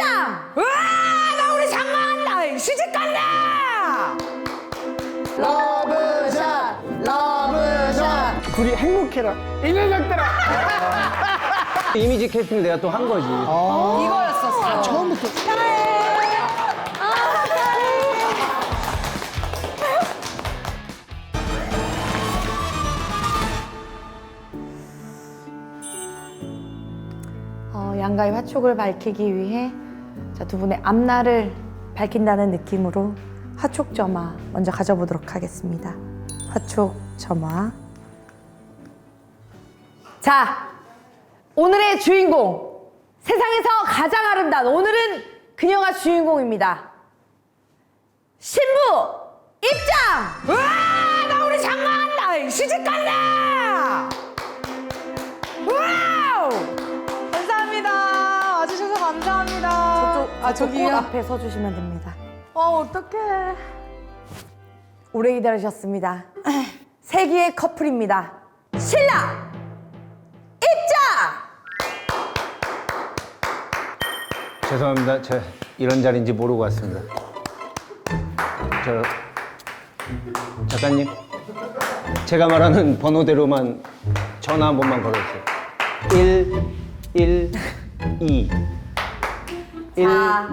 입장! 나 우리 장만한다! 시집간다! 러브샷 러브샷 둘이 행복해라 이 녀석들아. 이미지 캐스팅 내가 또 한 거지. 이거였었어. 처음부터 양가의 화촉을 밝히기 위해 두 분의 앞날을 밝힌다는 느낌으로 화촉점화 먼저 가져보도록 하겠습니다. 화촉점화. 자, 오늘의 주인공, 세상에서 가장 아름다운, 오늘은 그녀가 주인공입니다. 신부 입장! 나 우리 장만한다! 시집간다! 와우! 감사합니다. 와주셔서 감사합니다. 저쪽 꽃 앞에 서주시면 됩니다. 어떡해. 오래 기다리셨습니다. 세기의 커플입니다. 신랑 입장! 죄송합니다. 저 이런 자리인지 모르고 왔습니다. 저 작가님, 제가 말하는 번호대로만 전화 한 번만 걸어주세요. 1, 2. 자,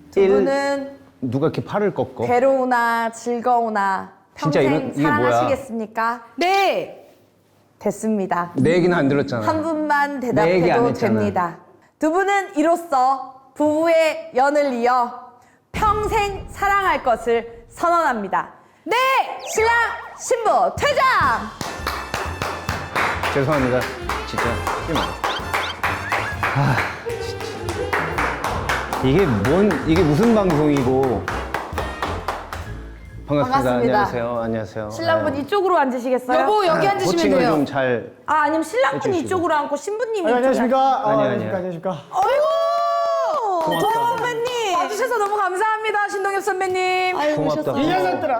두 분은 누가 이렇게 팔을 꺾어? 괴로우나 즐거우나 진짜 평생 이게 뭐야? 사랑하시겠습니까? 네! 됐습니다. 내 얘기는 안 들었잖아. 한 분만 얘기 안 대답해도 했잖아. 됩니다. 두 분은 이로써 부부의 연을 이어 평생 사랑할 것을 선언합니다. 네! 신랑, 신부 퇴장! 죄송합니다. 진짜 하지 마. 이게 무슨 방송이고. 반갑습니다. 반갑습니다. 안녕하세요. 안녕하세요. 신랑분 이쪽으로 앉으시겠어요? 여보, 여기 앉으시면 호칭을 돼요. 좀 잘. 아니면 신랑분 해주시고. 이쪽으로 앉고 신부님이 안녕하십니까. 아니요, 안녕하십니까. 아니요. 안녕하십니까. 동엽 선배님! 와주셔서 너무 감사합니다, 신동엽 선배님. 고맙다. 이 녀석들아.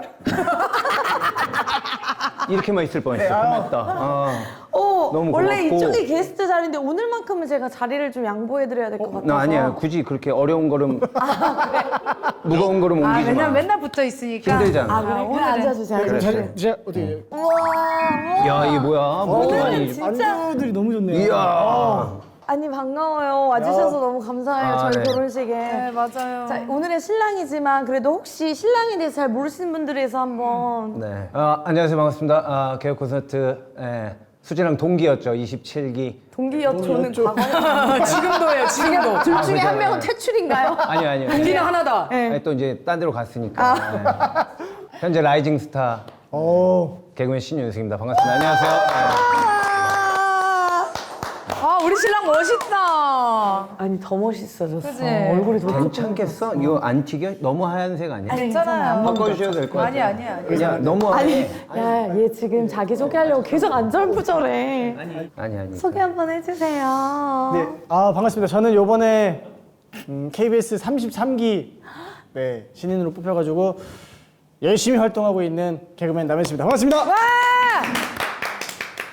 이렇게만 있을 뻔했어. 고맙다. 너무 원래 고맙고. 이쪽이 게스트 자리인데 오늘만큼은 제가 자리를 좀 양보해드려야 될 것 같아서. 나 아니야. 굳이 그렇게 어려운 걸음, 무거운 걸음 옮기지 마. 왜냐면 맨날 붙어 있으니까. 힘들잖아. 그래? 오늘은. 앉아주세요. 그래. 앉아주세요. 제가 어떻게 야, 이게 뭐야? 뭐 이렇게 많이. 안주들이 너무 좋네요. 이야. 아니 반가워요. 와주셔서 너무 감사해요. 아, 저희 네. 결혼식에. 네, 맞아요. 자, 오늘의 신랑이지만 그래도 혹시 신랑에 대해서 잘 모르시는 분들을 위해서 한번 네. 안녕하세요. 반갑습니다. 개혁 콘서트 수지랑 동기였죠. 27기. 동기여초는 과거에 지금도예요, 지금도. 둘 중에 그죠. 한 명은 퇴출인가요? 아니요. 동기는 하나다. 아니, 또 이제 딴 데로 갔으니까. 네. 현재 라이징 스타 오. 개그맨 신윤승입니다. 반갑습니다. 안녕하세요. 네. 우리 신랑 멋있다. 아니 더 멋있어졌어. 그치? 얼굴이 더 괜찮겠어? 이거 안 튀겨? 너무 하얀색 아니야? 괜찮아요. 바꿔주셔도 될 것 같아요. 아니야. 야, 너무 하얘. 야, 얘 지금 자기 소개하려고 계속 안절부절해. 아니. 소개 한번 해주세요. 네. 반갑습니다. 저는 요번에 KBS 33기 네, 신인으로 뽑혀가지고 열심히 활동하고 있는 개그맨 남현수입니다. 반갑습니다.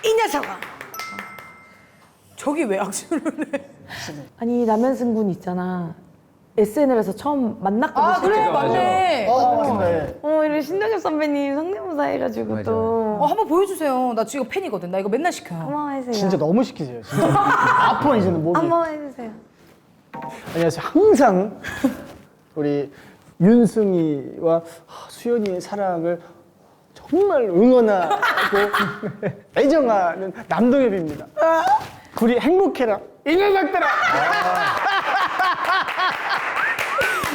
이 녀석아. 저기 왜 악수를 해? 아니 남현승 군 있잖아. SNL에서 처음 만났거든. 그래, 맞아. 맞네. 반갑습니다. 이런 신동엽 선배님 성대모사 해가지고 맞아. 또 한번 보여주세요. 나 지금 팬이거든. 나 이거 맨날 시켜요. 한번 해주세요. 진짜 너무 시키세요. 진짜. 아파 이제는 몸이. 한번 해주세요. 안녕하세요. 항상 우리 윤승이와 수연이의 사랑을 정말 응원하고 애정하는 남동엽입니다. 둘이 행복해라. 이 녀석들아.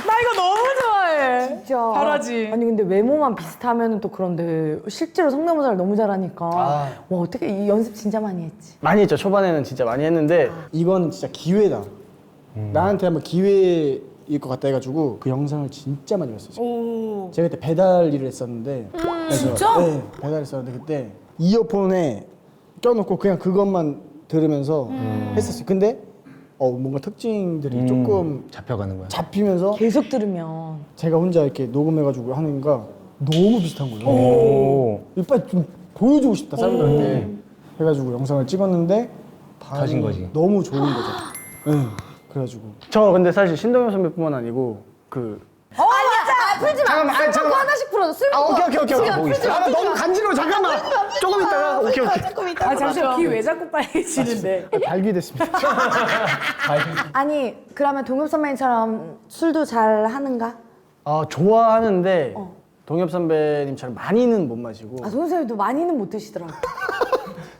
나 이거 너무 좋아해. 진짜 잘하지. 아니 근데 외모만 비슷하면 또 그런데 실제로 성대모사를 너무 잘하니까 와 어떻게 이 연습 진짜 많이 했지. 많이 했죠. 초반에는 진짜 많이 했는데 이거는 진짜 기회다. 나한테 한번 기회일 것 같다 해가지고 그 영상을 진짜 많이 봤어요. 오. 제가 그때 배달 일을 했었는데 그래서, 진짜? 네, 배달했었는데 그때 이어폰에 껴놓고 그냥 그것만 들으면서 했었어요. 근데 뭔가 특징들이 조금 잡혀가는 거야. 잡히면서 계속 들으면 제가 혼자 이렇게 녹음해가지고 하는가 너무 비슷한 거예요. 오. 빨리 좀 보여주고 싶다 사람들한테 해가지고 영상을 찍었는데 터진 거지. 너무 좋은 거죠. 네. 그래가지고 저 근데 사실 신동엽 선배뿐만 아니고 아니야, 풀지 마. 잠깐만, 술 잠깐만. 먹고 하나씩 풀어줘. 술 먹고. 오케이. 지금 풀지 마. 너무 간지러워. 잠깐만. 조금 있다가 오케이. 조금 이따. 아 잠시만 귀 왜 자꾸 빨개지는데? 발기됐습니다. 아니, 그러면 동엽 선배님처럼 술도 잘 하는가? 좋아하는데 동엽 선배님처럼 많이는 못 마시고 아, 동엽 선배님도 많이는 못 드시더라고.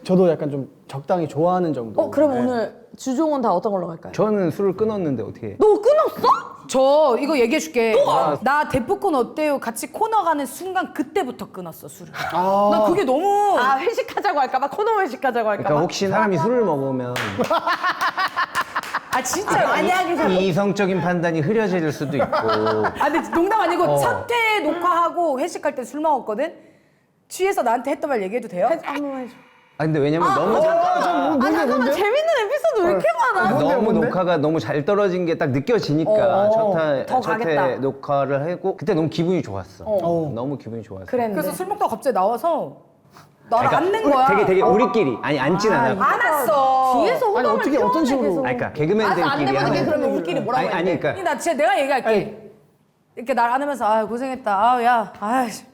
저도 약간 좀 적당히 좋아하는 정도. 그럼 네. 오늘 주종은 다 어떤 걸로 갈까요? 저는 술을 끊었는데 어떻게 해? 너 끊었어? 저 이거 얘기해줄게. 나 대포콘 어때요? 같이 코너 가는 순간 그때부터 끊었어 술을. 나 그게 너무 아, 회식하자고 할까봐? 코너 회식하자고 할까봐? 그러니까 혹시 사람이 술을 먹으면 아 진짜 만약에 이성적인 판단이 흐려질 수도 있고 아 근데 농담 아니고 첫 회 녹화하고 회식할 때 술 먹었거든. 취해서 나한테 했던 말 얘기해도 돼요? 한 번만 해줘. 아 근데 왜냐면 너무 잠깐만, 재밌는 에피소드 왜 이렇게 많아? 너무 녹화가 너무 잘 떨어진 게 딱 느껴지니까 더 첫 가겠다. 회 녹화를 하고 그때 너무 기분이 좋았어. 너무 기분이 좋았어. 그랬는데. 그래서 술 먹다가 갑자기 나와서 나를 안는 거야. 되게 우리끼리 아니 앉진 않아. 안았어. 뒤에서 호감을 어떻게, 어떤 표현해, 식으로? 계속. 그러니까 안 개그맨들끼리 내보는 게 하는. 그러면 우리끼리 뭐라고 아니 해? 그러니까 나 진짜 내가 얘기할게. 이렇게 날 안으면서 아 고생했다. 아야 아이씨.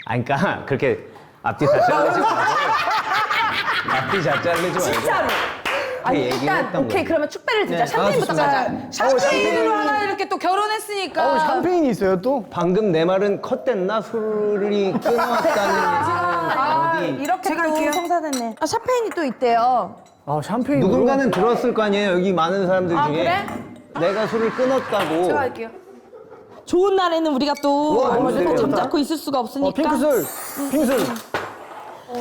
그러니까 그렇게 앞뒤 다 잘르지 말고 앞뒤 잘 잘르지 말고 진짜로. 아니, 얘기를 일단 했던 오케이, 거야. 그러면 축배를 듣자. 네. 샴페인부터 가자. 샴페인으로 하나 이렇게 또 결혼했으니까. 샴페인이 있어요 또? 방금 내 말은 컷됐나? 술이 끊어왔다는 얘기는 어디 제가 할게요. 성사됐네. 아, 샴페인이 또 있대요. 샴페인. 누군가는 들었을 거 아니에요 여기 많은 사람들 중에 그래? 내가 술을 끊었다고 제가 할게요. 좋은 날에는 우리가 또 안 잠자코 있을 수가 없으니까. 핑크술. 핑술.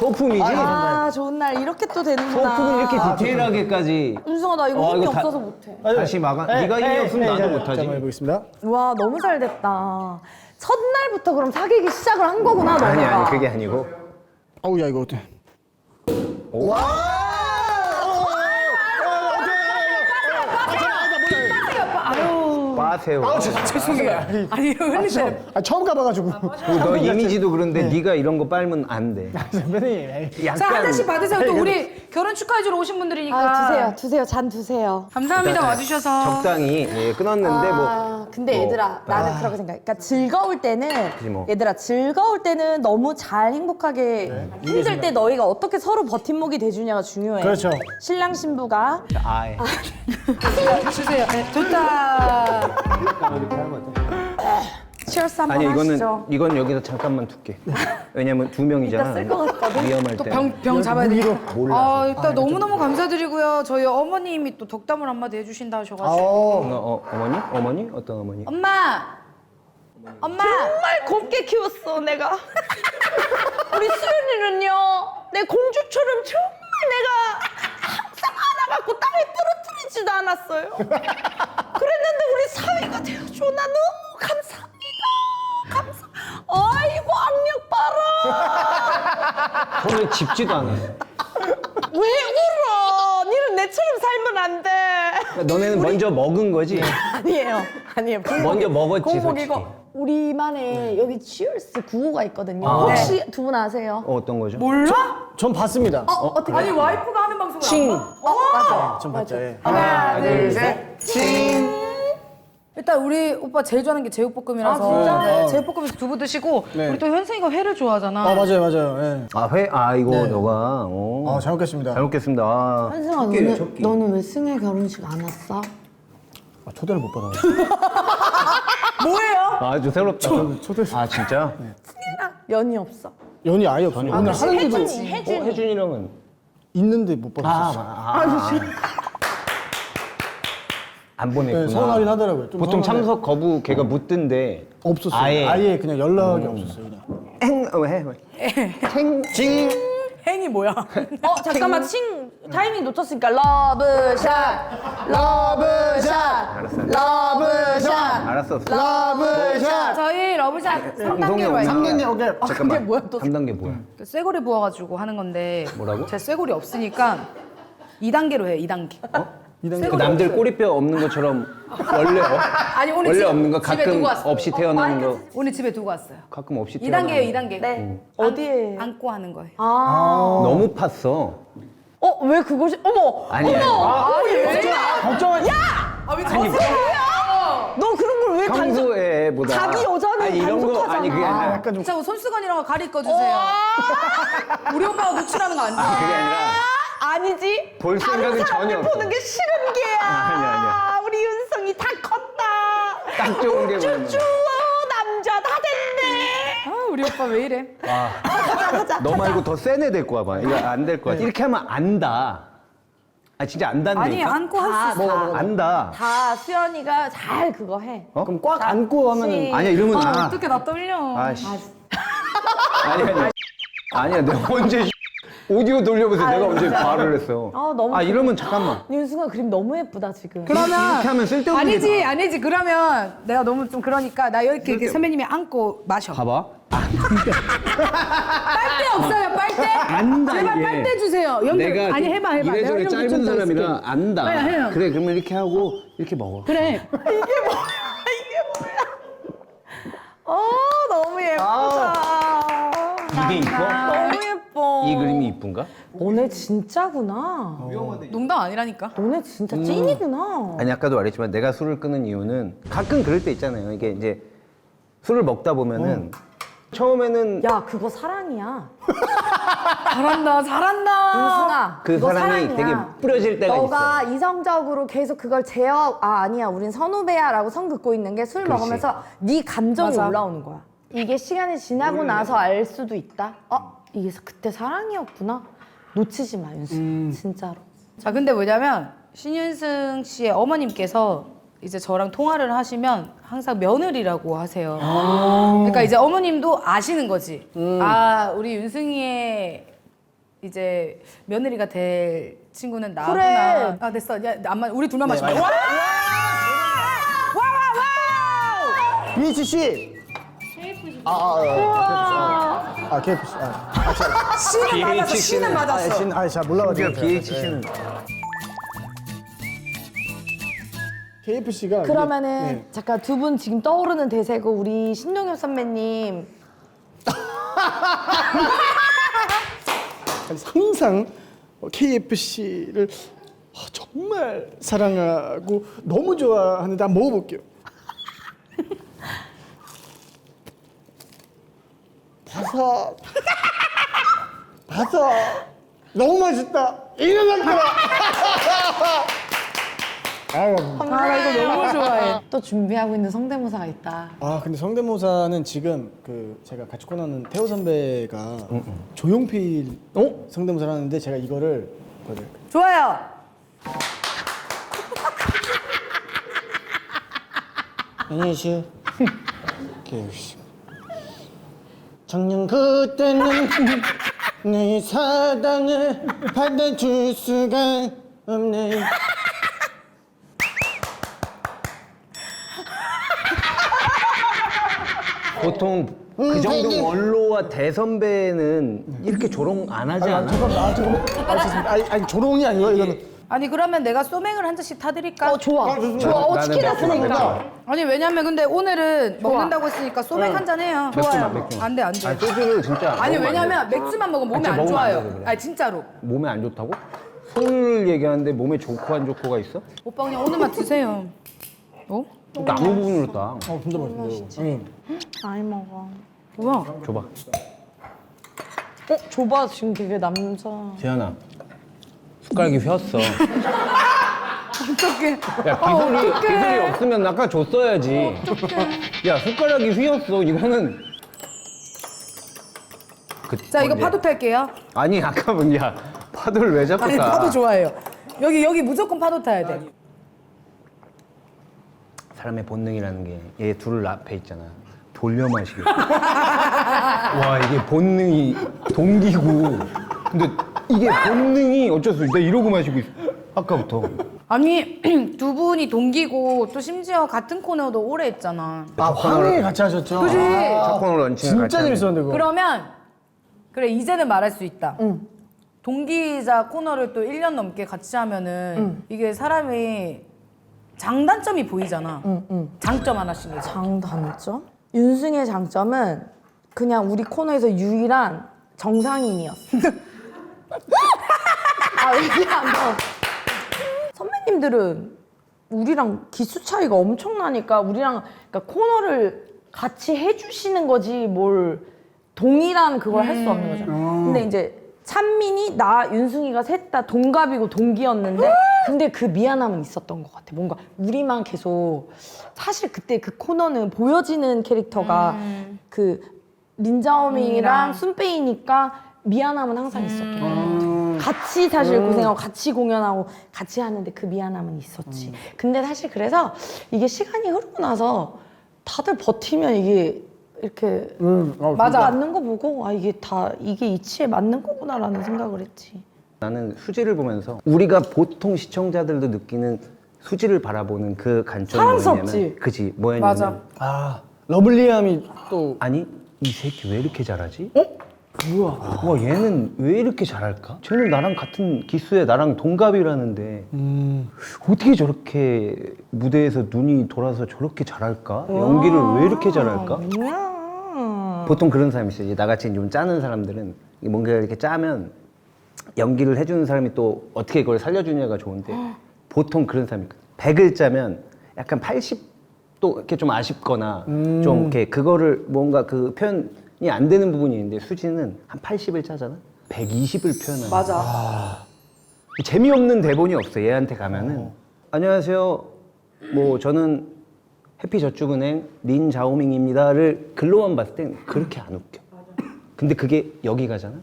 소품이지? 아, 좋은 날 이렇게 또 되는구나. 소품을 이렇게 디테일하게까지 은성아, 나 이거 힘이 이거 다- 없어서 못해. 다시 막아. 네가 힘이 없으면 나도 못하지. 한번 해보겠습니다. 와, 너무 잘 됐다. 첫날부터 그럼 사귀기 시작을 한 거구나, 너가. 아니 그게 아니고 야 이거 어때? 빠세요. 죄송해요. 아니 흘리세요. 처음 가봐가지고. 그리고 너 이미지도 그런데 네가 이런 거 빨면 안 돼. 선배님. 자 한 잔씩 받으세요. 또 우리 결혼 축하해주러 오신 분들이니까. 드세요. 잔 드세요. 감사합니다 와주셔서. 적당히 끊었는데 뭐 근데 얘들아, 나는 그렇게 생각해. 그러니까 즐거울 때는, 그치 뭐. 얘들아, 즐거울 때는 너무 잘 행복하게, 힘들 때 너희가 어떻게 서로 버팀목이 돼주냐가 중요해. 그렇죠. 신랑 신부가 아예 주세요. 네, 좋다. 치얼스 한번 아니 하시죠. 이건 여기서 잠깐만 둘게. 왜냐면 두 명이잖아. 이따 쓸것 같거든? 위험할 또 때. 병 잡아야 되니까. 몰라서. 일단 너무너무 감사드리고요. 저희 어머님이 또 덕담을 한마디 해주신다 하셔가지고. 어머니? 어머니? 어떤 어머니? 엄마! 정말 곱게 키웠어, 내가. 우리 수연이는요, 내 공주처럼 정말 내가 항상 안아갖고 땅에 떨어뜨리지도 않았어요. 그랬는데 우리 사위가 되어줘. 나 너무 감사합니다. 아이고, 악력 봐라. 손을 짚지도 않았어. 왜 울어? 니는 내처럼 살면 안 돼. 그러니까 너네는 먼저 먹은 거지? 아니에요. 먼저 먹었지, 공복이고. 솔직히. 우리만의 여기 치얼스 구호가 있거든요. 혹시 두 분 아세요? 어떤 거죠? 몰라? 전 봤습니다. 어떻게? 아니 와이프가 하는 방송을 칭. 안 봐? 맞아. 전 봤죠. 예. 하나, 둘, 셋. 일단 우리 오빠 제일 좋아하는 게 제육볶음이라서 아, 진짜? 네, 제육볶음에서 두부 드시고 네. 우리 또 현승이가 회를 좋아하잖아. 맞아요. 예. 이거 너가. 오. 잘 먹겠습니다. 잘 먹겠습니다. 한승아, 너는 왜 승혜 결혼식 안 왔어? 초대를 못 받아. 뭐예요? 아주 새롭다. 초대. 진짜? 연이 없어. 연이 아예 없어. 오늘 하는데도 혜준이랑은 있는데 못 받았어. 안 보냈구나. 네, 서운하긴 하더라고요. 좀 보통 서운한데. 참석 거부 걔가 묻던데 없었어요. 아예. 아예 그냥 연락이 없었어요. 그냥. 칭. 행이 뭐야? 잠깐만, 타이밍 놓쳤으니까 러브샷, 러브샷. 알았어. 러브샷. 저희 러브샷 3단계로 없나? 할게요. 3단계 오케이. 잠깐만. 뭐야, 또. 3단계 뭐야? 쇠고리 부어가지고 하는 건데 뭐라고? 제 쇠고리 없으니까 2단계로 해요. 2단계. 그 남들 꼬리뼈 없는 것처럼 원래 아니 오늘 원래 집에, 없는 거 집에 가끔 두고 왔어요. 없이 태어나는 거 오늘 집에 두고 왔어요. 가끔 없이 태어나는 2단계예요. 2단계. 네. 어디에? 안고 하는 거예요. 너무 팠어. 왜 그것이 어머 아니야. 걱정하지. 너 그런 걸 왜 단정 평소에보다 자기 여자는 아니 이런 거 단속하잖아. 아니 그게 아니라 약간 좀 자꾸 손수건이랑 가리 꺼주세요. 우리 오빠가 노출하는 거 아니지? 그게 아니라 아니지. 볼 다른 생각은 사람들 전혀 없어. 보는 게 싫은 게야. 아니야. 우리 윤성이 다 컸다. 딱 좋은 게 뭐냐면 쭈쭈 남자 다 됐네. 아, 우리 오빠 왜 이래? 너 말고 더 센 애 데리고 와봐. 이거 안 될 것 같아. 이렇게 하면 안다. 아 진짜 안다는 아니 얘기야? 안고 할 수 있어. 안다. 다 수연이가 잘 그거 해. 그럼 꽉 안고 하면은 아니야 이러면 아, 어떻게 나 떨려. 아씨. 아니야. 아니야 내가 언제 오디오 돌려보세요. 내가 언제 말을 했어. 너무 이러면 잠깐만. 윤승아 그림 너무 예쁘다 지금. 그러면 이렇게 하면 쓸데없는 게 아니지. 그러면 내가 너무 좀 그러니까 나 이렇게 선배님이 안고 마셔. 봐봐. 빨대 없어요, 빨대? 안다, 제발 이게. 빨대 주세요. 연결. 내가 아니 해봐. 내가 이래저래 이렇게 짧은 좀 더 사람이라 있을게. 안다. 빨리 해요. 그래 그러면 이렇게 하고 이렇게 먹어. 그래. 너무 예쁘다. 이게 이뻐? 너무 예뻐. 이 그림이 이쁜가? 너네 진짜구나. 농담 아니라니까. 너네 진짜 찐이구나. 아니 아까도 말했지만 내가 술을 끊은 이유는 가끔 그럴 때 있잖아요. 이게 이제 술을 먹다 보면은 처음에는 야 그거 사랑이야. 잘한다. 윤승아. 그 그거 사랑이 사랑이야. 되게 뿌려질 때가 너가 있어. 이성적으로 계속 그걸 제어 아니야 우린 선후배야라고 선 긋고 있는 게 술 그렇지. 먹으면서 네 감정이 맞아. 올라오는 거야. 이게 시간이 지나고 나서 알 수도 있다. 이게 그때 사랑이었구나. 놓치지 마 윤승. 진짜로. 자, 근데 뭐냐면 신윤승 씨의 어머님께서 이제 저랑 통화를 하시면 항상 며느리라고 하세요. 그러니까 이제 어머님도 아시는 거지. 아, 우리 윤승이의 이제 며느리가 될 친구는 나구나. 그래. 아, 됐어. 야, 우리 둘만 마시면 돼. BH 씨. KFC. C는 맞았어. C는 맞았어. 잘 몰라가지고. BHC는 KFC가 그러면은 잠깐 두 분 지금 떠오르는 대세고 우리 신동엽 선배님 항상 KFC를 정말 사랑하고 너무 좋아하는데 한번 먹어볼게요. 바삭 너무 맛있다. 일어났다. 나 이거 너무 좋아해. 또 준비하고 있는 성대모사가 있다. 근데 성대모사는 지금 제가 같이 코너하는 태호 선배가 조용필 성대모사를 하는데 제가 이거를 보여드릴게요. 좋아요. 안녕하세요. KFC. 작년 그때는 내 사랑을 받아줄 수가 없네. 보통 그 정도 원로와 대선배는 이렇게 조롱 안 하지 않아? 잠깐만. 아니 조롱이 아니고 이거는. 아니 그러면 내가 소맥을 한 잔씩 타드릴까? 좋아. 좋아. 치킨 났으니까. 아니 왜냐면 근데 오늘은 먹는다고 했으니까 소맥 한 잔 해요. 좋아요. 안 돼, 안 돼. 아니 소주를 진짜 아니 먹으면 안 왜냐면 맥주만 먹으면 몸에 진짜 안 먹으면 안 좋아요. 돼, 그래. 아니 진짜로. 돼. 몸에 안 좋다고? 술 얘기하는데 몸에 좋고 안 좋고가 있어? 오빠 그냥 오늘만 드세요. 어? 나무 부분으로 따. 진짜 맛있어요. 많이 먹어. 뭐야? 줘봐. 줘봐 지금 되게 남자. 재현아 숟가락이 휘었어. 어떡해. 야 기술이 없으면 아까 줬어야지. 야 숟가락이 휘었어. 이거는 자 이거 파도 탈게요. 아니 아까 뭐야 파도를 왜 자꾸 아니 따? 파도 좋아해요. 여기 무조건 파도 타야 돼. 사람의 본능이라는 게 얘 둘을 앞에 있잖아. 돌려 마시게. 와 이게 본능이 동기고 근데 이게 본능이 어쩔 수 없어. 내가 이러고 마시고 있어. 아까부터. 아니 두 분이 동기고 또 심지어 같은 코너도 오래 했잖아. 황해 같이 하셨죠? 그지? 첫 코너로 런칭을 진짜 같이 하는데. 재밌었는데 그거. 그러면 그래 이제는 말할 수 있다. 동기이자 코너를 또 1년 넘게 같이 하면은 이게 사람이 장단점이 보이잖아. 장점 하나씩 얘기해. 장단점? 윤승의 장점은 그냥 우리 코너에서 유일한 정상인이었어. 왜냐면 선배님들은 우리랑 기수 차이가 엄청나니까 우리랑 그러니까 코너를 같이 해주시는 거지 뭘 동일한 그걸 할 수 없는 거죠. 근데 이제 찬민이 나 윤승이가 셋 다 동갑이고 동기였는데 근데 그 미안함은 있었던 것 같아. 뭔가 우리만 계속 사실 그때 그 코너는 보여지는 캐릭터가 그 린자오밍이랑 순페이니까 미안함은 항상 있었던 것 같아. 같이 사실 고생하고 같이 공연하고 같이 하는데 그 미안함은 있었지. 근데 사실 그래서 이게 시간이 흐르고 나서 다들 버티면 이게 이렇게 맞아. 맞는 거 보고 아 이게 다 이게 이치에 맞는 거구나라는 생각을 했지. 나는 수지를 보면서 우리가 보통 시청자들도 느끼는 수지를 바라보는 그 관점이 사랑스럽지. 뭐였냐면 그지 뭐였냐면 맞아. 아 러블리함이 또 아니 이 새끼 왜 이렇게 잘하지? 뭐야? 와 얘는 왜 이렇게 잘할까? 쟤는 나랑 같은 기수에 나랑 동갑이라는데 어떻게 저렇게 무대에서 눈이 돌아서 저렇게 잘할까? 연기를 왜 이렇게 잘할까? 뭐야? 보통 그런 사람이 있어요. 이제 나같이 좀 짜는 사람들은 뭔가 이렇게 짜면 연기를 해주는 사람이 또 어떻게 그걸 살려주냐가 좋은데 보통 그런 사람이 있거든. 100을 짜면 약간 80도 이렇게 좀 아쉽거나 좀 이렇게 그거를 뭔가 그 표현이 안 되는 부분이 있는데 수지는 한 80을 짜잖아? 120을 표현하는 맞아. 재미없는 대본이 없어. 얘한테 가면은 안녕하세요. 뭐 저는 해피저축은행 린자오밍입니다를 글로만 봤을 땐 그렇게 안 웃겨. 근데 그게 여기 가잖아?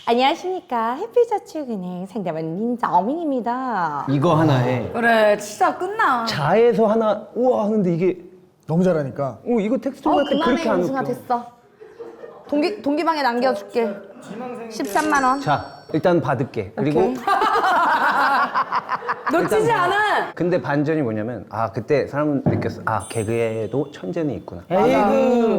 안녕하십니까 해피저축은행 상담원 린자오밍입니다. 이거 하나에 그래, 진짜 끝나. 자에서 하나 우와 하는데 이게 너무 잘하니까 이거 텍스트 봤을 때 그만해 그렇게 안 윤승아 웃겨. 됐어. 동기방에 남겨줄게. 13만 원. 자 일단 받을게. 그리고 놓치지 않아. 근데 반전이 뭐냐면 아 그때 사람은 느꼈어. 아 개그에도 천재는 있구나.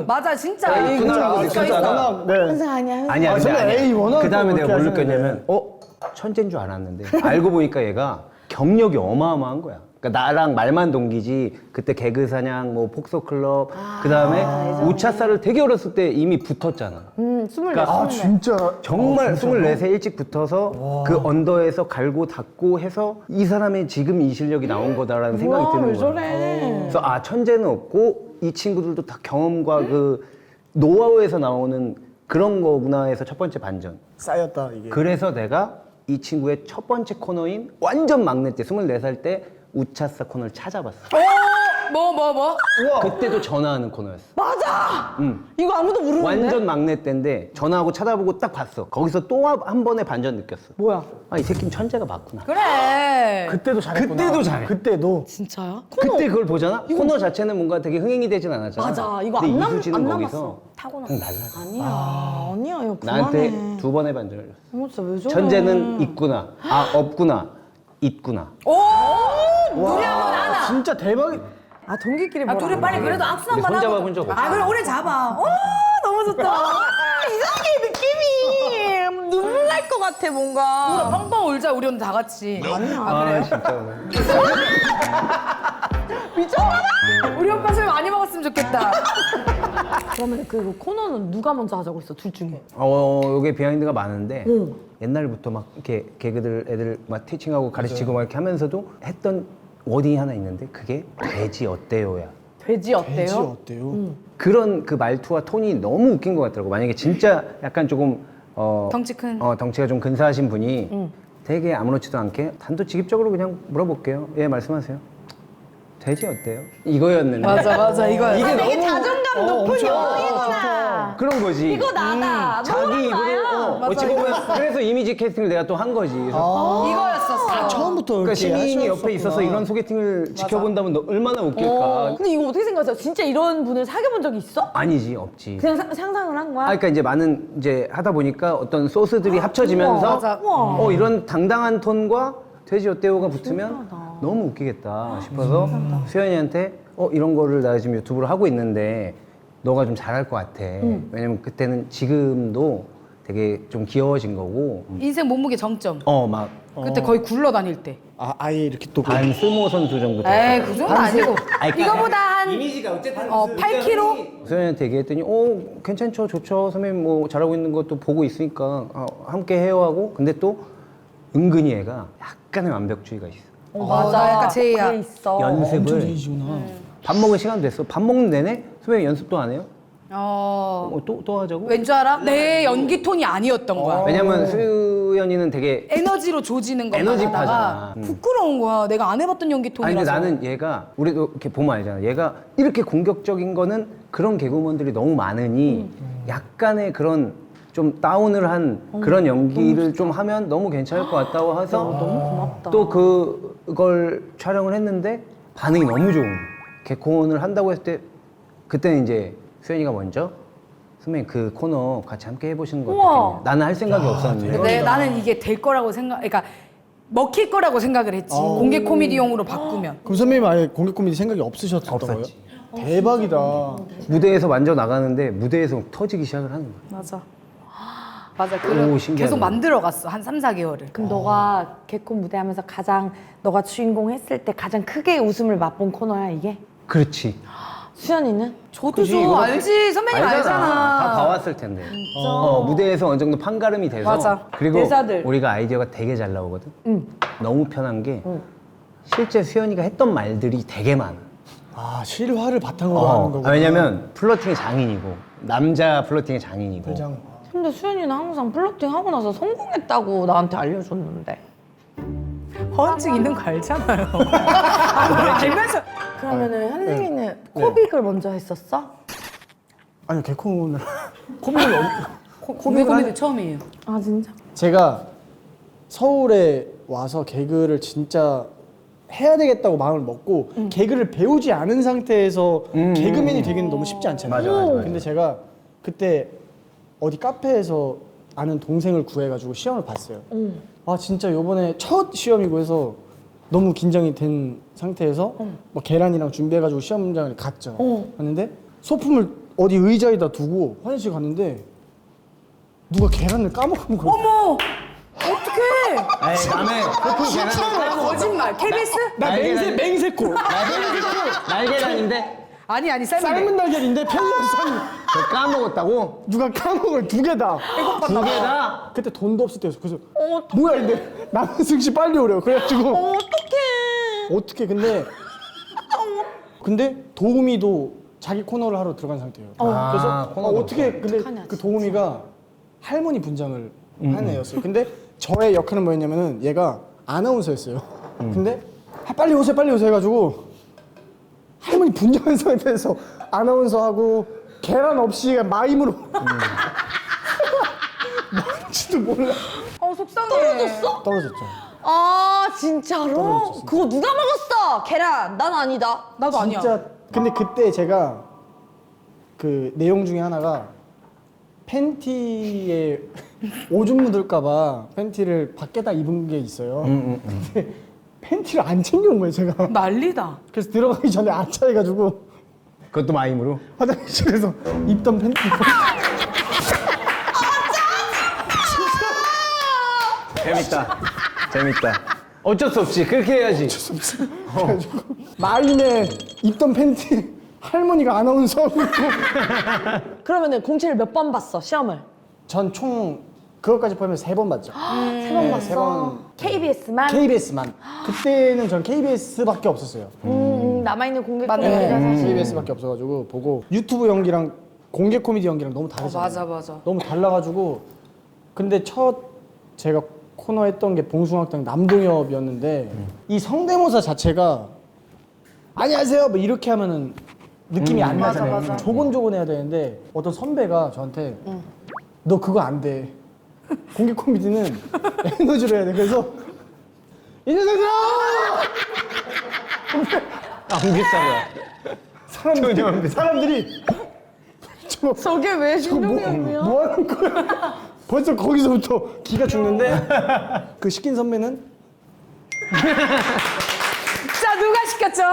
맞아, 진짜. 있구나라고 느꼈잖아. 네. 윤승아 아니야. 아니야 근데 저는 아니야. 에이, 워낙 그 다음에 또 내가 그렇게 뭘 느꼈냐면 하시는데. 천재인 줄 알았는데 알고 보니까 얘가 경력이 어마어마한 거야. 그러니까 나랑 말만 동기지 그때 개그사냥 뭐 폭소클럽 그 다음에 우차사를 되게 어렸을 때 이미 붙었잖아. 24. 아 진짜 정말 24세 일찍 붙어서 그 언더에서 갈고 닦고 해서 이 사람의 지금 이 실력이 나온 거다라는 생각이 드는 왜 거야. 저래? 그래서 아 천재는 없고 이 친구들도 다 경험과 그 노하우에서 나오는 그런 거구나 해서 첫 번째 반전. 쌓였다 이게. 그래서 내가 이 친구의 첫 번째 코너인 완전 막내 때 24살 때 우차사 코너를 찾아봤어. 뭐? 그때도 전화하는 코너였어. 맞아. 응. 이거 아무도 모르는데. 완전 막내 때인데 전화하고 찾아보고 딱 봤어. 거기서 또 한 번의 반전 느꼈어. 뭐야? 아 이 새끼는 천재가 맞구나. 그래. 그때도 잘했구나. 그때도 잘해. 그때도 진짜야? 그때 그걸 보잖아. 코너 자체는 뭔가 되게 흥행이 되진 않았잖아. 맞아. 이거 근데 안 이수지는 거기서 남았어. 타고났어. 그냥 날라. 아니야. 아니야. 이거 나한테 그만해. 두 번의 반전을 줬어. 어머, 진짜 왜 저래? 천재는 있구나. 아 없구나. 있구나. 우리 한번 하나. 진짜 대박. 아 동기끼리 아, 둘이 빨리 그래도 악수 우리 한번 하고. 손잡아본 적 없어. 아, 그래, 오래 잡아. 너무 좋다. 이상하게 느낌이 눈물 날 것 같아 뭔가. 펑펑 울자, 우리 오늘 다 같이. 아 진짜. 우리 오빠 술 많이 먹었으면 좋겠다. 그러면 그 코너는 누가 먼저 하자고 했어? 둘 중에. 요게 비하인드가 많은데 옛날부터 막 이렇게 개그들 애들 막 티칭하고 가르치고 막 이렇게 하면서도 했던 워딩이 하나 있는데 그게 돼지 어때요야. 돼지 어때요? 돼지 어때요? 그런 그 말투와 톤이 너무 웃긴 것 같더라고. 만약에 진짜 약간 조금 덩치 큰. 덩치가 좀 근사하신 분이 되게 아무렇지도 않게 단도직입적으로 그냥 물어볼게요. 예 말씀하세요. 돼지 어때요? 이거였는데. 맞아, 이거야. 이게 되게 너무 자존감 높은 여성이구나. 그런 거지. 이거 나다. 자기 입으로 어찌 보면 그래서 이미지 캐스팅을 내가 또 한 거지. 그래서 이거였었어. 처음부터 그러니까 이렇게 시민이 옆에 하셨었구나. 있어서 이런 소개팅을 지켜본다면 얼마나 웃길까. 근데 이거 어떻게 생각하세요? 진짜 이런 분을 사귀어본 적이 있어? 아니지 없지. 그냥 상상을 한 거야? 그러니까 이제 많은 이제 하다 보니까 어떤 소스들이 합쳐지면서 맞아. 이런 당당한 톤과 돼지 어때요가 붙으면 너무 웃기겠다 싶어서 수연이한테 이런 거를 나 지금 유튜브로 하고 있는데 너가 좀 잘할 것 같아. 왜냐면 그때는 지금도 되게 좀 귀여워진 거고 인생 몸무게 정점. 막 그때 거의 굴러다닐 때. 아예 이렇게 또 반스모 선수 정도 에이, 그 정도 아니고. 이거보다 한 이미지가 어쨌든 8kg? 수연이한테 얘기했더니 괜찮죠 좋죠 선배님 뭐 잘하고 있는 것도 보고 있으니까 함께 해요 하고 근데 또 은근히 얘가 약간의 완벽주의가 있어. 나 약간 제이야. 그게 있어. 엄청 연습을 제이시구나. 밥 먹을 시간 됐어. 밥 먹는 내내 선배님 연습도 안 해요? 또 하자고? 왠 줄 알아? 내 연기 톤이 아니었던 거야. 왜냐면 수연이는 되게 에너지로 조지는 것만 에너지파잖아. 하다가 부끄러운 거야. 내가 안 해봤던 연기 아니 근데 톤이라서. 나는 얘가 우리도 이렇게 보면 알잖아. 얘가 이렇게 공격적인 거는 그런 개그우먼들이 너무 많으니 약간의 그런 좀 다운을 한 그런 연기를 좀 하면 너무 괜찮을 것 같다고 해서 너무 고맙다. 또 그걸 촬영을 했는데 반응이 너무 좋은 거야. 개콘을 한다고 했을 때 그때는 이제 수연이가 먼저 선배님 그 코너 같이 함께 해보시는 거 우와. 어떻게 나는 할 생각이 없었는데 근데 나는 이게 될 거라고 그러니까 먹힐 거라고 생각을 했지. 공개 코미디용으로 바꾸면. 그럼 선배님 아예 공개 코미디 생각이 없으셨던 없었지. 거예요? 대박이다. 무대에서 먼저 나가는데 무대에서 터지기 시작을 하는 거야. 맞아. 맞아. 오, 신기하네. 계속 만들어갔어. 한 3, 4개월을. 그럼 너가 개콘 무대하면서 가장 너가 주인공 했을 때 가장 크게 웃음을 맛본 코너야 이게? 그렇지. 수연이는? 저도 저 알지. 선배님 알잖아. 다 봐왔을 텐데. 무대에서 어느 정도 판가름이 돼서. 맞아. 그리고 대사들. 우리가 아이디어가 되게 잘 나오거든. 너무 편한 게 실제 수연이가 했던 말들이 되게 많아. 아 실화를 바탕으로 하는 거구나. 왜냐면 플러팅의 장인이고 남자 플러팅의 장인이고. 불장. 근데 수연이는 항상 플러팅 하고 나서 성공했다고 나한테 알려줬는데. 허언증 있는 거 알잖아요. 알면서. 그러면은 현승이는 코빅을 먼저 했었어? 아니요 개콘을 코미디를 공개 코미디 처음이에요. 아 진짜? 제가 서울에 와서 개그를 진짜 해야 되겠다고 마음을 먹고 개그를 배우지 않은 상태에서 개그맨이 되기는 너무 쉽지 않잖아요. 맞아. 근데 제가 그때 어디 카페에서 아는 동생을 구해가지고 시험을 봤어요. 아 진짜 요번에 첫 시험이고 해서 너무 긴장이 된 상태에서 뭐 계란이랑 준비해가지고 시험장을 갔죠. 갔는데 소품을 어디 의자에다 두고 화장실 갔는데 누가 계란을 까먹은 거예요. 어머! 어떡해! 에이, 남의 소품 거짓말. KBS? 나 맹세코. 날계란인데 아니, 삶은 날개인데 편리한 저 까먹었다고? 누가 까먹을 두 개다. 두 개다? 그때 돈도 없을 때였어. 그래서 뭐야 근데 남은승 씨 빨리 오래요. 그래가지고 어떻게 근데 도우미도 자기 코너를 하러 들어간 상태예요. 그래서 코너가 어떻게 근데 그 도우미가 할머니 분장을 한 애였어요. 근데 저의 역할은 뭐였냐면은 얘가 아나운서였어요. 근데 빨리 오세요 해가지고 할머니 분장한 상태에서 아나운서하고 계란 없이 마임으로 뭔지도 몰라. 속상해. 떨어졌어? 떨어졌죠. 아 진짜로? 그거 누가 먹었어? 계란. 난 아니다. 나도 아니야. 진짜 근데 그때 제가 그 내용 중에 하나가 팬티에 오줌 묻을까봐 팬티를 밖에다 입은 게 있어요. 근데 팬티를 안 챙겨온 거예요 제가. 난리다. 그래서 들어가기 전에 아차해가지고 그것도 마임으로? 화장실에서 입던 팬티 입고 재밌다. 어쩔 수 없지. 그렇게 해야지. 그래가지고 마임에 입던 팬티 할머니가 아나운서하고 있고 그러면은 공채를 몇 번 봤어? 시험을? 전 총 그것까지 포함해서 3번 봤죠. 3번 네, 봤어. 세 번. KBS만? KBS만. 그때는 전 KBS밖에 없었어요. 남아있는 공개 맞네. 코너가 사실. KBS밖에 없어가지고 보고 유튜브 연기랑 공개 코미디 연기랑 너무 다르잖아요. 맞아. 너무 달라가지고 근데 첫 제가 코너 했던 게 봉숭아학당 남동엽이었는데 이 성대모사 자체가 안녕하세요 뭐 이렇게 하면은 느낌이 안 나잖아요. 맞아. 조곤조곤 해야 되는데 어떤 선배가 저한테 너 그거 안 돼. 공개 코미디는 에너지로 해야 돼. 그래서 이 녀석아! 안 비싸다. 사람들이 저게 왜 신동엽이야? 뭐 하는 거야? 벌써 거기서부터 기가 죽는데 그 시킨 선배는 자, 누가 시켰죠?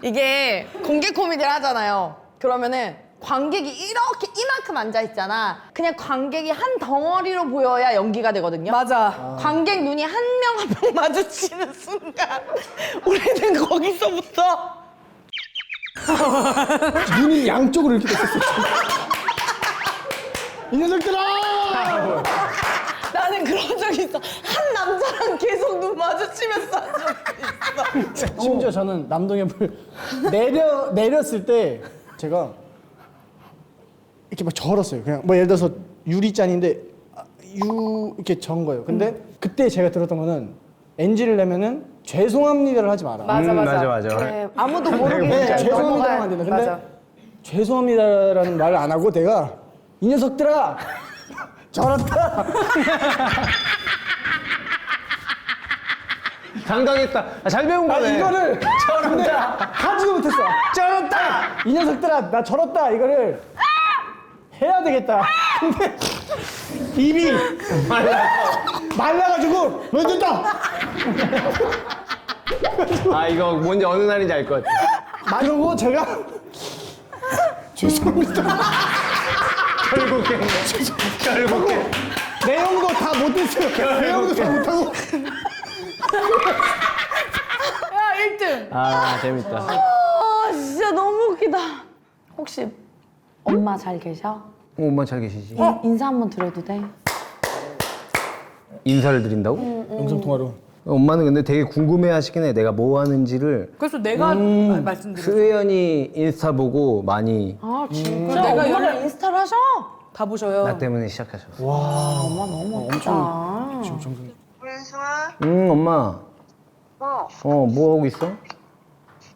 이게 공개 코미디를 하잖아요. 그러면은 관객이 이렇게 이만큼 앉아 있잖아. 그냥 관객이 한 덩어리로 보여야 연기가 되거든요. 맞아. 관객 눈이 한 명 한 명 마주치는 순간 우리는 거기서부터 눈이 양쪽으로 이렇게 됐었어. 이 녀석들아! 나는 그런 적 있어. 한 남자랑 계속 눈 마주치면서 한 적이 있어. 심지어 저는 남동엽을 내렸을 때 제가 이렇게 막 절었어요. 그냥 뭐 예를 들어서 유리잔인데 이렇게 전 거예요. 근데 그때 제가 들었던 거는 NG를 내면은 죄송합니다를 하지 마라. 맞아. 맞아. 네, 아무도 모르게 네, 그냥 죄송합니다만 넘어가야 안 된다. 돼. 근데 맞아. 죄송합니다라는 말을 안 하고 내가 이 녀석들아 절었다. 당당했다. 잘 배운 거네. 이거를 근데 하지도 못했어. 절었다. 이 녀석들아 나 절었다. 이거를 해야 되겠다. 근데 입이 말라가지고 너 됐다. 아 이거 뭔지 어느 날인지 알 것 같아. 말고 제가 죄송합니다. 결국에. 내용도 다 못했어요. 내용도 다 못하고. 야 1등. 아 재밌다. 아 진짜 너무 웃기다. 혹시 엄마 잘 계셔? 엄마 잘 계시지? 인사 한번 드려도 돼? 인사를 드린다고? 영상 통화로. 엄마는 근데 되게 궁금해하시긴 해. 내가 뭐 하는지를. 그래서 내가 말씀드렸어. 수혜연이 인스타 보고 많이 아 진짜? 내가 엄마가 인스타를 하셔? 다 보셔요. 나 때문에 시작하셨어. 엄마 너무 엄청 웃기다. 윤승아? 응 엄마. 뭐 하고 있어?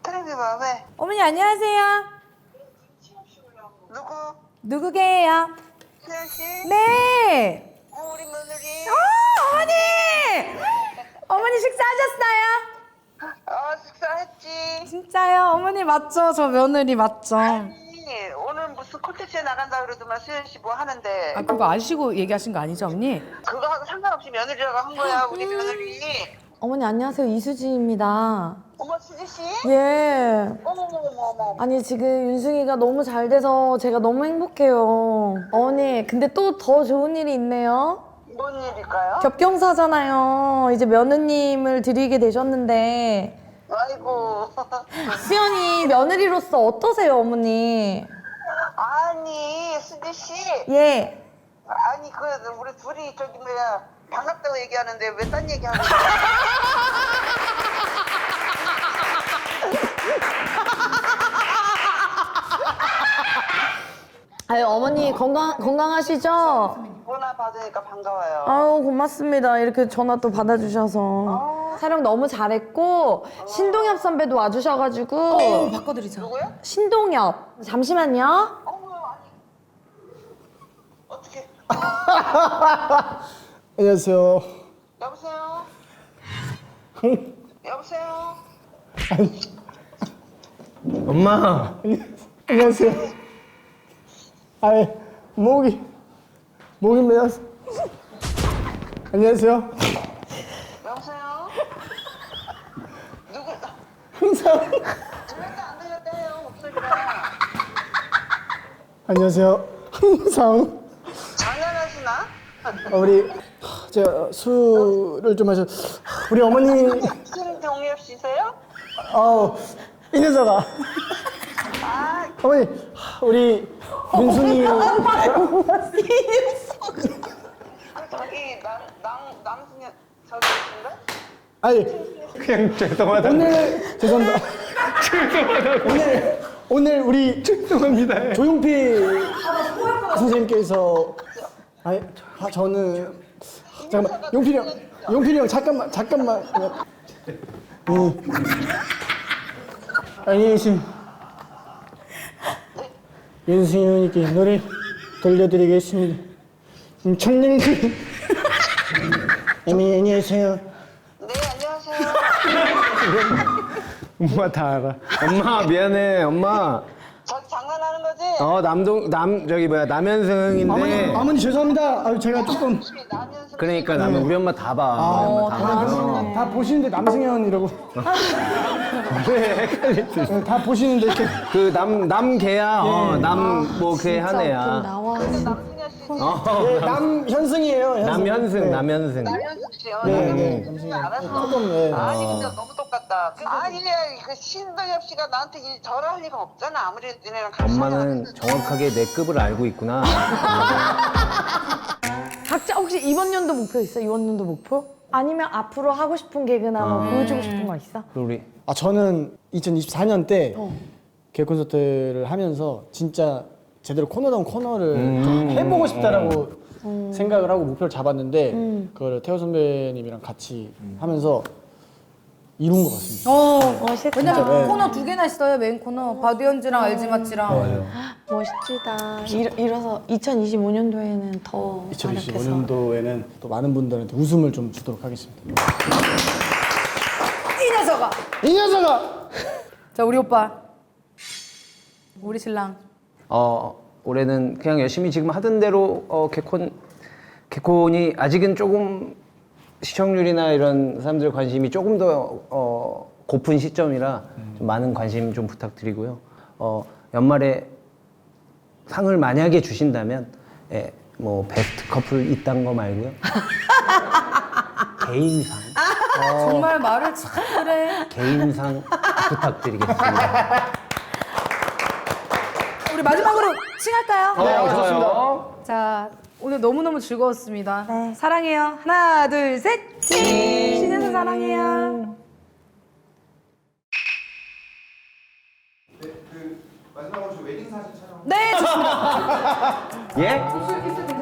텔레비 봐, 왜? 어머니 안녕하세요. 누구? 누구게요? 수현씨? 네. 우리 며느리? 어머니. 어머니 식사하셨어요? 식사했지? 진짜요? 어머니 맞죠? 저 며느리 맞죠? 아니, 오늘 무슨 콘텐츠에 나간다 그러더만 수현씨 뭐 하는데 아 그거 아시고 얘기하신 거 아니죠, 언니? 그거하고 상관없이 며느리라고 한 거야, 우리 며느리. 어머니 안녕하세요, 이수지입니다. 어머, 수지씨? 예. 어머머머머. 아니 지금 윤승이가 너무 잘 돼서 제가 너무 행복해요. 어머니 근데 또 더 좋은 일이 있네요. 뭔 일일까요? 겹경사잖아요. 이제 며느님을 드리게 되셨는데 아이고. 수연이 며느리로서 어떠세요, 어머니? 아니, 수지씨. 예. 아니, 우리 둘이 저기 뭐야, 반갑다고 얘기하는데 왜 딴 얘기하고 있어? 아유 어머니 건강하시죠? 전화 받으니까 반가워요. 아유 고맙습니다. 이렇게 전화 또 받아주셔서 촬영 너무 잘했고 신동엽 선배도 와주셔가지고 바꿔드리자. 누구야? 신동엽 잠시만요. 어머, 아니. 어떻게? 안녕하세요. 여보세요? 여보세요? 엄마. 안녕하세요. 아이 목이 메었어. 안녕하세요. 여보세요? 누구? 항상 들렸다 안 들렸다 해요, 목소리가. 안녕하세요. 항상 장난하시나? 우리 제가 술을 좀 마셔. 우리 어머니 신동엽 씨세요? 이 녀석아. 아, 어머니 우리 민순이 저기 남승현 저기 계신가? 아니 그냥 죄송하다. 오늘 죄송합니다. 오늘 우리 죄송합니다. 조용필 선생님께서 아니 저는 잠깐만 용필이 형 잠깐만 안녕히 계신 윤승희 누님께 노래 들려드리겠습니다. 청년들 안녕하세요. 네, 안녕하세요. 엄마 다 알아. 엄마 미안해. 엄마. 저기 장난하는 거지? 저기 뭐야 남현승인데. 어머니 죄송합니다. 아유 제가 조금 남현승. 그러니까 나는 우리 엄마 다 봐. 우리 엄마 다 봐. 다 보시는데 남승현이라고 왜 헷갈릴 수 있어? 다 보시는데 이렇게 그 남개야. 남 뭐 걔 한 애야. 나와. 근데 남승현 씨 예, 남현승이에요. 현승. 남현승, 네. 남현승. 남현숙 씨요. 네, 남현숙 네. 씨. 현승이 알았어. 조금 네. 아니 근데 너무 똑같다. 아니 그 신동엽 씨가 나한테 절할 리가 없잖아. 아무리 너네랑 같이 엄마는 하냐. 정확하게 내 급을 알고 있구나. 각자 혹시 이번 연도 목표 있어? 이번 연도 목표? 아니면 앞으로 하고 싶은 개그나 뭐 보여주고 싶은 거 있어? 우리 저는 2024년 때 개그 콘서트를 하면서 진짜 제대로 코너다운 코너를 좀 해보고 싶다라고 생각을 하고 목표를 잡았는데 그걸 태호 선배님이랑 같이 하면서 이룬 것 같습니다. 멋있다. 왜냐면 네. 코너 2개나 있어요. 메인 코너. 바디언즈랑 알지마치랑. 멋지다. 이래서 2025년도에는 더 2025년도에는 또 많은 분들한테 웃음을 좀 주도록 하겠습니다. 이 녀석아. 이 녀석아! 자, 우리 오빠. 우리 신랑. 올해는 그냥 열심히 지금 하던 대로 개콘이 아직은 조금 시청률이나 이런 사람들 관심이 조금 더 고픈 시점이라 좀 많은 관심 좀 부탁드리고요. 연말에 상을 만약에 주신다면 뭐 베스트 커플 이딴 거 말고요. 개인상, 정말 말을 참 그래. 개인상 부탁드리겠습니다. 우리 마지막으로 칭할까요? 네, 좋아요. 자, 오늘 너무너무 즐거웠습니다. 사랑해요. 하나, 둘, 셋. 칭! 신현수 사랑해요. 마지막으로 저 웨딩 사진 촬영. 네, 좋습니다. 예?